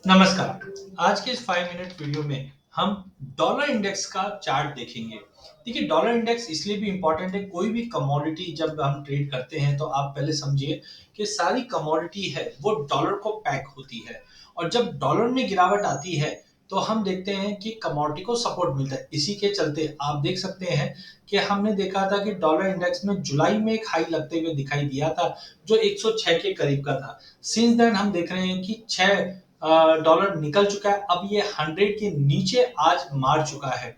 नमस्कार। आज के इस 5 मिनट वीडियो में हम डॉलर इंडेक्स का चार्ट देखेंगे। देखिए डॉलर इंडेक्स इसलिए भी इम्पोर्टेंट है, कोई भी कमोडिटी जब हम ट्रेड करते हैं तो आप पहले समझिए कि सारी कमोडिटी है वो डॉलर को पैक होती है और जब डॉलर में गिरावट आती है तो हम देखते हैं कि कमोडिटी को सपोर्ट मिलता है। इसी के चलते आप देख सकते हैं कि हमने देखा था कि डॉलर इंडेक्स में जुलाई में एक हाई लगते हुए दिखाई दिया था जो 106 के करीब का था। सिंस देन हम देख रहे हैं कि 6 डॉलर निकल चुका है। अब ये 100 के नीचे आज मार चुका है।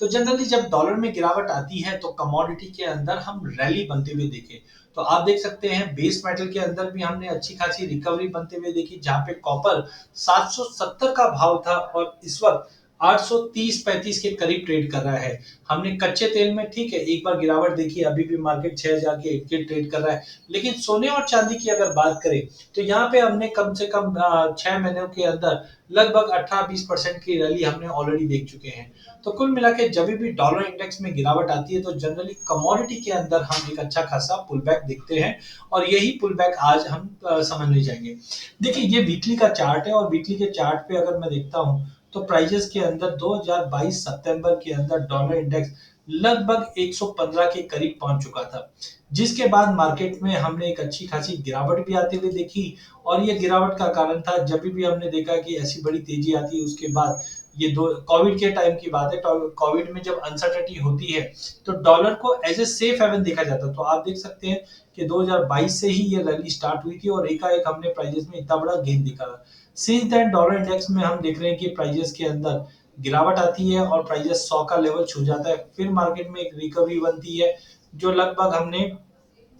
तो जनरली जब डॉलर में गिरावट आती है तो कमोडिटी के अंदर हम रैली बनते हुए देखे। तो आप देख सकते हैं बेस मेटल के अंदर भी हमने अच्छी खासी रिकवरी बनते हुए देखी, जहां पे कॉपर 770 का भाव था और इस वक्त 830-35 के करीब ट्रेड कर रहा है। हमने कच्चे तेल में ठीक है एक बार गिरावट देखी, अभी भी मार्केट 6000 के इर्द गिर्द ट्रेड कर रहा है। लेकिन सोने और चांदी की अगर बात करें तो यहाँ पे हमने कम से कम 6 महीनों के अंदर लगभग 18-20% की रैली हमने ऑलरेडी देख चुके हैं। तो कुल मिला के जब भी डॉलर इंडेक्स में गिरावट आती है तो जनरली कमोडिटी के अंदर हम एक अच्छा खासा पुल बैक देखते हैं और यही पुल बैक आज हम समझने जाएंगे। देखिए ये वीकली का चार्ट है और वीकली के चार्ट पे अगर मैं देखता हूँ तो प्राइजेस के अंदर 2022 सितंबर के अंदर डॉलर इंडेक्स लगभग 115 के करीब पहुंच चुका था, जिसके बाद मार्केट में हमने एक अच्छी खासी गिरावट भी आते हुए देखी। और ये गिरावट का कारण था जब भी हमने देखा कि ऐसी बड़ी तेजी आती है, उसके बाद ये दो कोविड के टाइम की बात है। कोविड में जब अनसर्टेनिटी होती है तो डॉलर को एज ए सेफ हेवन देखा जाता है। तो आप देख सकते हैं कि 2022 से ही ये रैली स्टार्ट हुई थी और एकाएक हमने प्राइजेस में इतना बड़ा गेन दिखा। सिंस देन डॉलर इंडेक्स में हम देख रहे हैं कि प्राइजेस के अंदर गिरावट आती है और प्राइजेस 100 का लेवल छू जाता है। फिर मार्केट में एक रिकवरी बनती है जो लगभग हमने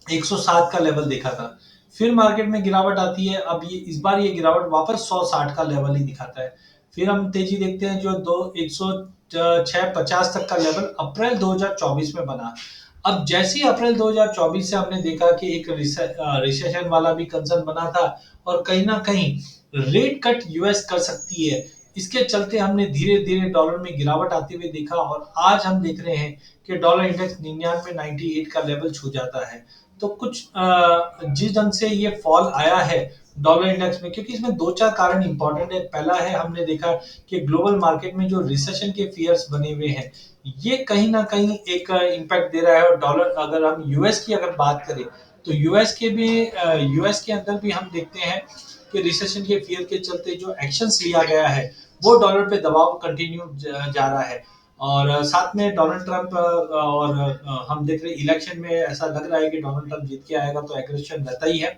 107 का लेवल देखा था। फिर मार्केट में गिरावट आती है, अब ये इस बार ये गिरावट वापस 160 का लेवल ही दिखाता है। फिर हम तेजी देखते हैं जो दो 106.50 तक का लेवल अप्रैल 2024 में बना। अब जैसे ही अप्रैल 2024 से हमने देखा कि एक रिसेशन वाला भी कंसर्न बना था और कहीं ना कहीं रेट कट यूएस कर सकती है। इसके चलते हमने धीरे धीरे डॉलर में गिरावट आते हुए देखा और आज हम देख रहे हैं कि डॉलर इंडेक्स 99 98 का लेवल छू जाता है। तो कुछ जिस ढंग से ये फॉल आया है डॉलर इंडेक्स में, क्योंकि इसमें दो चार कारण इंपॉर्टेंट है। पहला है हमने देखा कि ग्लोबल मार्केट में जो रिसेशन के फियर्स बने हुए हैं ये कहीं ना कहीं एक इम्पैक्ट दे रहा है। और डॉलर अगर हम यूएस की अगर बात करें तो यूएस के अंदर भी हम देखते हैं कि रिसेशन के फियर के चलते जो एक्शंस लिया गया है वो डॉलर पे दबाव कंटिन्यू जा रहा है। और साथ में डोनाल्ड ट्रंप और हम देख रहे हैं इलेक्शन में ऐसा लग रहा है कि डोनाल्ड ट्रंप जीत के आएगा तो एग्रेशन रहता ही है।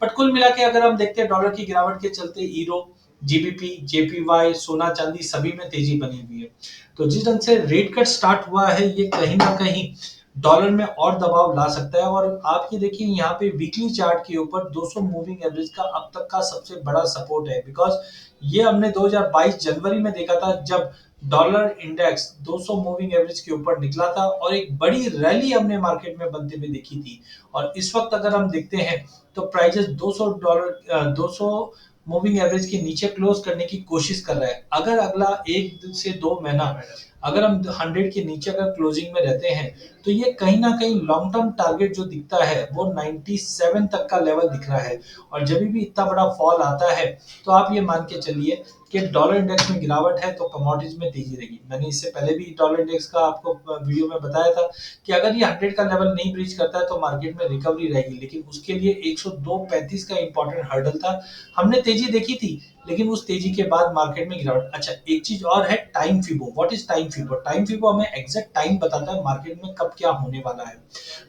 बट कुल मिला के अगर हम देखते हैं डॉलर की गिरावट के चलते ईरो, जीबीपी, जेपीवाई, सोना चांदी सभी में तेजी बनी हुई है। तो जिस ढंग से रेट कट स्टार्ट हुआ है ये कहीं ना कहीं डॉलर में और दबाव ला सकता है। और आप ये देखिए यहाँ पे वीकली चार्ट के ऊपर 200 मूविंग एवरेज का अब तक का सबसे बड़ा सपोर्ट है, बिकॉज ये हमने 2022 जनवरी में देखा था जब डॉलर इंडेक्स 200 मूविंग एवरेज के ऊपर निकला था और एक बड़ी रैली हमने मार्केट में बनते हुए देखी थी। और इस वक्त अगर हम देखते हैं तो प्राइजेस 200 डॉलर 200 मूविंग एवरेज के नीचे क्लोज करने की कोशिश कर रहा है। अगर अगला 1 से 2 महीना अगर हम 100 के नीचे अगर क्लोजिंग में रहते हैं तो ये कहीं ना कहीं लॉन्ग टर्म टारगेट जो दिखता है वो 97 तक का लेवल दिख रहा है। और जब भी इतना बड़ा फॉल आता है तो आप ये मान के चलिए कि डॉलर इंडेक्स में गिरावट है तो कमोडिटीज में तेजी रहेगी। मैंने इससे पहले भी डॉलर इंडेक्स का आपको वीडियो में बताया था कि अगर ये 100 का लेवल नहीं ब्रीच करता है तो मार्केट में रिकवरी रहेगी, लेकिन उसके लिए 102.35 का इंपॉर्टेंट हर्डल था। हमने तेजी देखी थी लेकिन उस तेजी के बाद मार्केट में गिरावट। अच्छा एक चीज और है time fibo. What is time fibo? Time fibo हमें एग्जैक्ट टाइम बताता है मार्केट में कब क्या होने वाला है।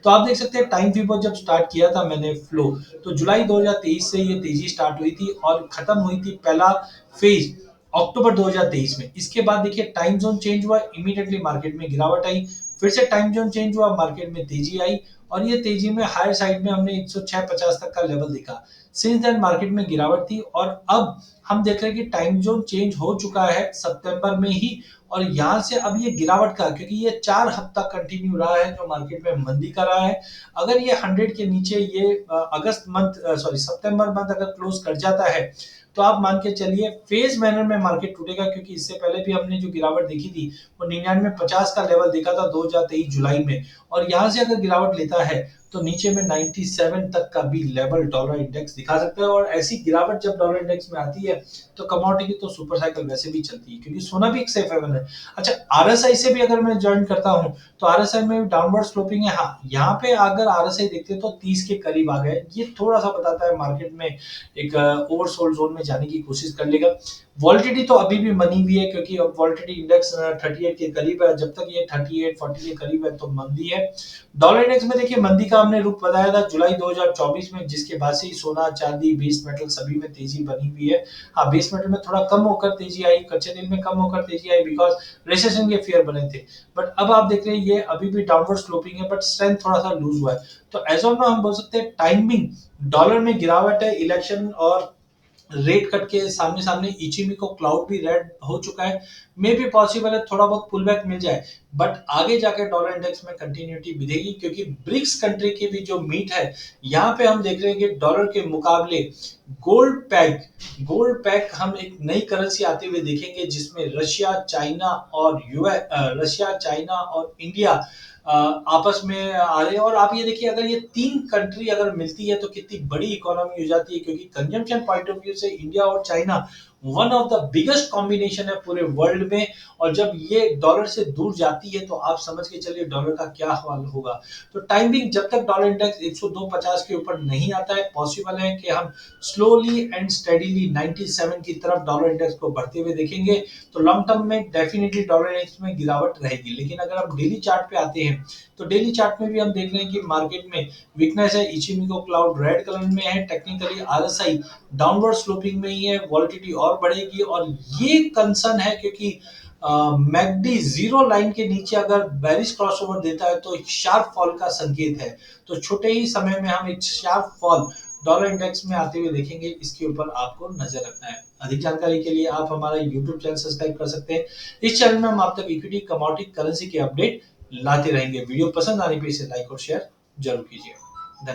तो आप देख सकते हैं टाइम फिबो जब स्टार्ट किया था मैंने फ्लो, तो जुलाई 2023 से ये तेजी स्टार्ट हुई थी और खत्म हुई थी पहला फेज अक्टूबर 2023 में। इसके बाद देखिए टाइम जोन चेंज हुआ, इमीडिएटली मार्केट में गिरावट आई। फिर से टाइम जोन चेंज हुआ, मार्केट में तेजी आई और ये तेजी में हायर साइड में हमने 106.50 तक का लेवल देखा। सिंस देन मार्केट में गिरावट थी और अब हम देख रहे हैं कि टाइम जोन चेंज हो चुका है सितंबर में ही। और यहाँ से अब ये गिरावट का, क्योंकि ये 4 हफ्ता कंटिन्यू रहा है जो मार्केट में मंदी का रहा है। अगर ये 100 के नीचे ये अगस्त मंथ सॉरी सितंबर मंथ अगर क्लोज कर जाता है तो आप मान के चलिए फेज मैनर में मार्केट टूटेगा, क्योंकि इससे पहले भी हमने जो गिरावट देखी थी वो 99.50 का लेवल देखा था 2023 जुलाई में। और यहाँ से अगर गिरावट लेता है तो नीचे में 97 तक का भी लेवल डॉलर इंडेक्स दिखा सकता है। और ऐसी गिरावट जब डॉलर इंडेक्स में आती है तो कमोडिटी की तो सुपर साइकिल वैसे भी चलती है, क्योंकि सोना भी एक सेफ हेवन है। अच्छा, आरएसआई से भी अगर मैं ज्वाइन करता हूं तो आरएसआई में डाउनवर्ड स्लोपिंग है। हाँ, यहाँ पे अगर आरएसआई देखते हैं तो 30 के करीब आ गए, ये थोड़ा सा बताता है मार्केट में एक ओवरसोल्ड जोन में जाने की कोशिश कर लेगा। वॉलिटिलिटी तो अभी भी बनी हुई है, क्योंकि अब वॉलिटिलिटी इंडेक्स 38 के करीब है। जब तक ये 38-40 के करीब है तो मंदी है। डॉलर इंडेक्स में देखिए मंदी का हमने रुख बताया था जुलाई 2024 में, जिसके बाद से ही सोना, चांदी, बेस मेटल सभी में तेजी बनी हुई है। हाँ, बेस मेटल में थोड़ा कम होकर तेजी आई, कच्चे तेल में कम होकर तेजी आई, बिकॉज रिसेशन के फियर बने थे। बट अब आप देख रहे हैं ये अभी भी डाउनवर्ड स्लोपिंग है, बट स्ट्रेंथ थोड़ा सा लूज हुआ है। तो एज ऑफ नाउ हम बोल सकते हैं टाइमिंग डॉलर में गिरावट है, इलेक्शन और रेट कट के सामने सामने इचिमी को क्लाउड भी रेड हो चुका है। मे भी पॉसिबल है थोड़ा बहुत पुल बैक मिल जाए, बट आगे जाके डॉलर इंडेक्स में कंटिन्यूटी दिखेगी, क्योंकि ब्रिक्स कंट्री की भी जो मीट है, यहाँ पे हम देख रहे हैं कि डॉलर के मुकाबले गोल्ड पैक हम एक नई करेंसी आते हुए देखेंगे, जिसमें रशिया, चाइना और इंडिया आपस में आ रहे हैं। और आप ये देखिए, अगर ये तीन कंट्री अगर मिलती है तो कितनी बड़ी इकोनॉमी हो जाती है, क्योंकि कंजम्पशन पॉइंट ऑफ व्यू से इंडिया और China one of the biggest combination है पूरे वर्ल्ड में। और जब ये डॉलर से दूर जाती है तो आप समझ के चलिए डॉलर का क्या हाल होगा। तो टाइमिंग जब तक डॉलर इंडेक्स 102.50 के ऊपर नहीं आता है, पॉसिबल है कि हम स्लोली एंड स्टेडीली 97 की तरफ डॉलर इंडेक्स को बढ़ते हुए देखेंगे। तो लॉन्ग टर्म में डेफिनेटली डॉलर इंडेक्स में गिरावट रहेगी। लेकिन अगर हम डेली चार्ट पे आते हैं तो डेली चार्ट में भी हम देख रहे हैं कि मार्केट में वीकनेस है। इचिमिको क्लाउड रेड कलर में है, टेक्निकली आरएसआई डाउनवर्ड स्लोपिंग में ही है, वॉलिटिलिटी और बढ़ेगी। और ये कंसर्न है क्योंकि मैकडी जीरो लाइन के नीचे अगर बेरिश क्रॉसओवर देता है तो एक शार्प फॉल का संकेत है। तो छोटे ही समय में हम एक शार्प फॉल डॉलर इंडेक्स में आते हुए देखेंगे, इसके ऊपर आपको नजर रखना है। अधिक जानकारी के लिए आप हमारा यूट्यूब चैनल सब्सक्राइब कर सकते हैं। इस चैनल में हम आप तक इक्विटी, कमोडिटी, करेंसी के अपडेट लाते रहेंगे। वीडियो पसंद आने पे इसे लाइक और शेयर जरूर कीजिए।